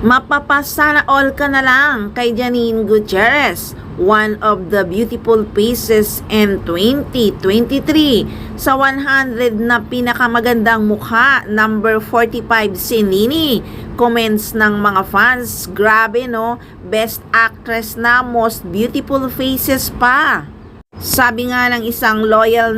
Mapapasana all ka na lang kay Janine Gutierrez, one of the beautiful faces in 2023. Sa 100 na pinakamagandang mukha, number 45 si Nini. Comments ng mga fans, grabe no, best actress na, most beautiful faces pa. Sabi nga ng isang loyal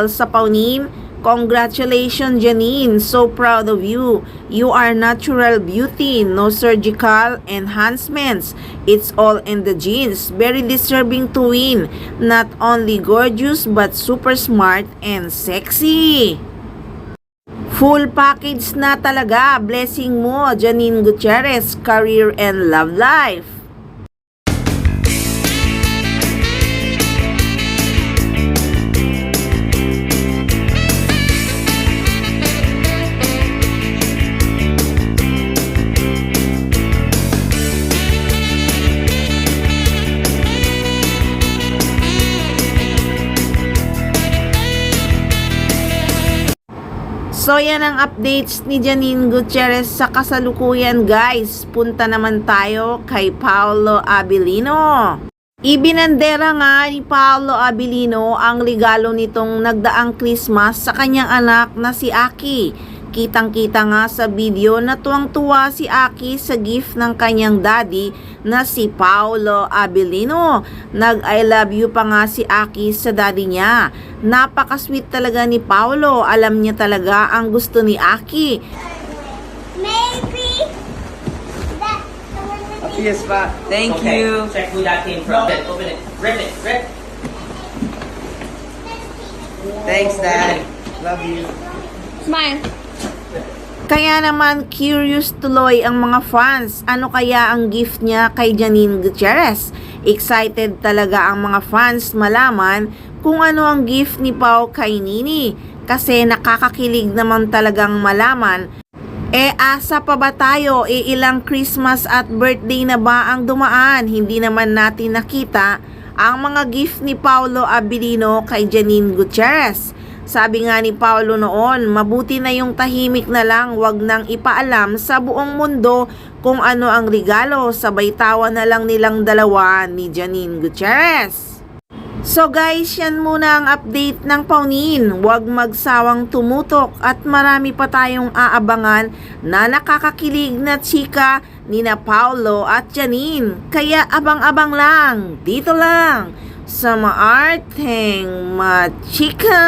sa Paunin, congratulations Janine, so proud of you. You are natural beauty, no surgical enhancements. It's all in the genes. Very deserving to win. Not only gorgeous but super smart and sexy. Full package na talaga. Blessing mo, Janine Gutierrez, career and love life. So yan ang updates ni Janine Gutierrez sa kasalukuyan guys. Punta naman tayo kay Paolo Abilino. Ibinandera nga ni Paolo Abilino ang regalo nitong nagdaang Christmas sa kanyang anak na si Aki. Kitang-kita nga sa video na tuwang-tuwa si Aki sa gift ng kanyang daddy na si Paolo Abilino. Nag-I love you pa nga si Aki sa daddy niya. Napaka-sweet talaga ni Paolo. Alam niya talaga ang gusto ni Aki. Maybe that the one with the Yes, pa. Thank Okay, you. check who that came from. Open it. Rip it. Rip. Thanks, Dad. Love you. Smile. Kaya naman curious tuloy ang mga fans. Ano kaya ang gift niya kay Janine Gutierrez? Excited talaga ang mga fans malaman kung ano ang gift ni Pao kay Nini. Kasi nakakakilig naman talagang malaman. Asa pa ba tayo? Ilang Christmas at birthday na ba ang dumaan? Hindi naman natin nakita ang mga gift ni Paolo Abilino kay Janine Gutierrez. Sabi nga ni Paolo noon, mabuti na yung tahimik na lang, wag nang ipaalam sa buong mundo kung ano ang regalo, sabay tawa na lang nilang dalawa ni Janine Gutierrez. So guys, yan muna ang update ng Paunin. Huwag magsawang tumutok at marami pa tayong aabangan na nakakakilig na chika ni na Paolo at Janine. Kaya abang-abang lang, dito lang sa Maarteng Machika.